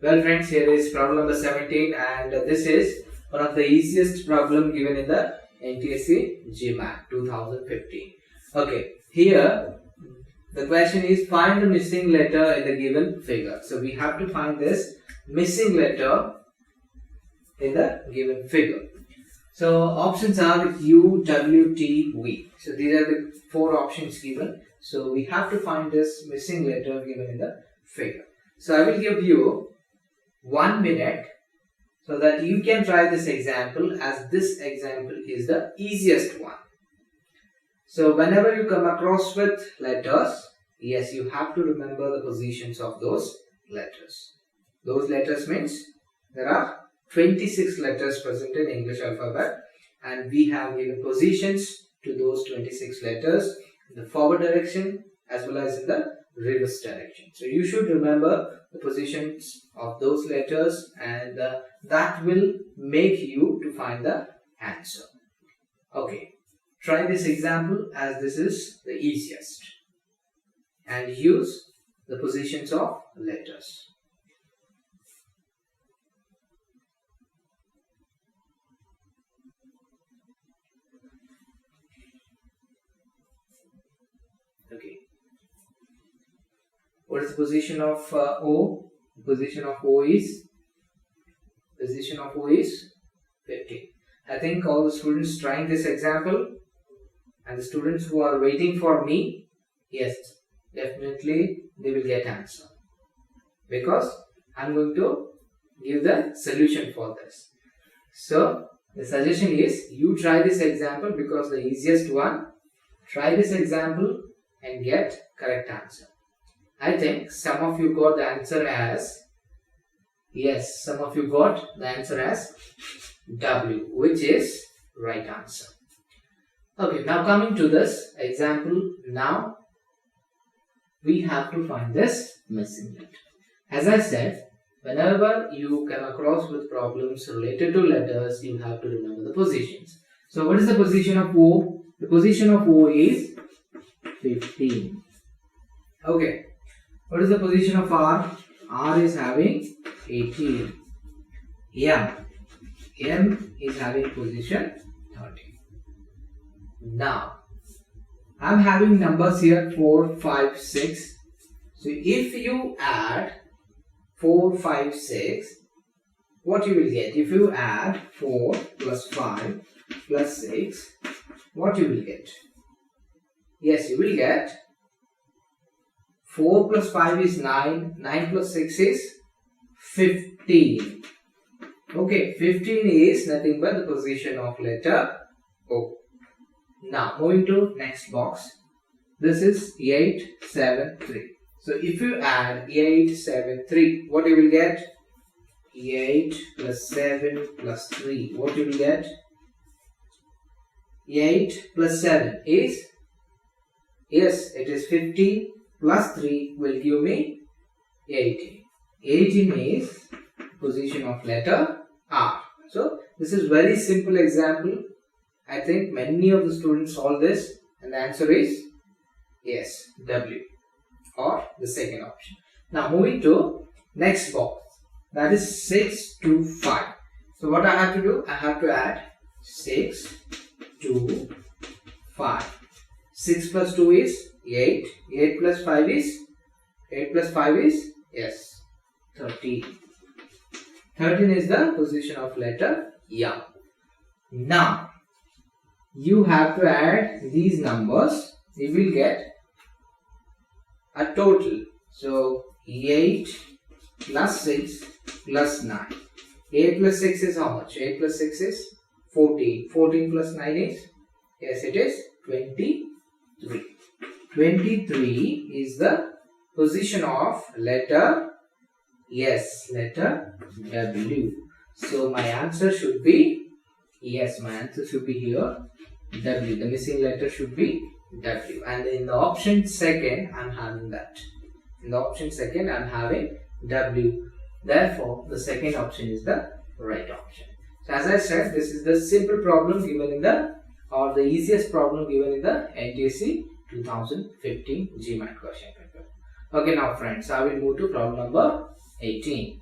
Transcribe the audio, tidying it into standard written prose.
Well friends, here is problem number 17 and this is one of the easiest problem given in the NTSE GMAT 2015. Okay, here the question is find the missing letter in the given figure. So we have to find this missing letter in the given figure. So options are U, W, T, V. So these are the four options given. So we have to find this missing letter given in the figure. So I will give you 1 minute so that you can try this example, as this example is the easiest one. So whenever you come across with letters, yes, you have to remember the positions of those letters. Those letters means there are 26 letters present in English alphabet and we have given positions to those 26 letters in the forward direction as well as in the reverse direction. So you should remember the positions of those letters and that will make you to find the answer. Okay, try this example as this is the easiest and use the positions of letters. Okay. What is the position of O? The position of O is 15. I think all the students trying this example and the students who are waiting for me, yes, definitely they will get answer because I am going to give the solution for this. So the suggestion is you try this example because the easiest one. Try this example and get correct answer. I think some of you got the answer as, yes, some of you got the answer as W, which is right answer. Okay, now coming to this example, now we have to find this missing letter. As I said, whenever you come across with problems related to letters, you have to remember the positions. So what is the position of O? The position of O is 15. Okay. What is the position of R? R is having 18. M is having position 13. Now, I am having numbers here 4, 5, 6. So if you add 4, 5, 6, what you will get? If you add 4 plus 5 plus 6, what you will get? Yes, you will get 4 plus 5 is 9, 9 plus 6 is 15. Okay, 15 is nothing but the position of letter O. Now, moving to next box. This is 8, 7, 3. So, if you add 8, 7, 3, what you will get? 8 plus 7 plus 3. What you will get? 8 plus 7 is, yes, it is 15. Plus 3 will give me 18. 18 is position of letter R. So this is very simple example. I think many of the students solve this and the answer is yes, W or the second option. Now moving to next box, that is 6 to 5. So what I have to do? I have to add 6 to 5. 6 plus 2 is 8. 8 plus 5 is? 8 plus 5 is? Yes, 13. 13 is the position of letter M. Now, you have to add these numbers. You will get a total. So, 8 plus 6 plus 9. 8 plus 6 is how much? 8 plus 6 is 14. 14 plus 9 is? Yes, it is 23. 23 is the position of letter, yes, letter W. So my answer should be, yes, my answer should be here W. The missing letter should be W. And in the option second, I am having that. In the option second, I am having W. Therefore, the second option is the right option. So as I said, this is the simple problem given in the, or the easiest problem given in the NTSE 2015 GMAT question paper. Okay, now friends, I will move to problem number 18.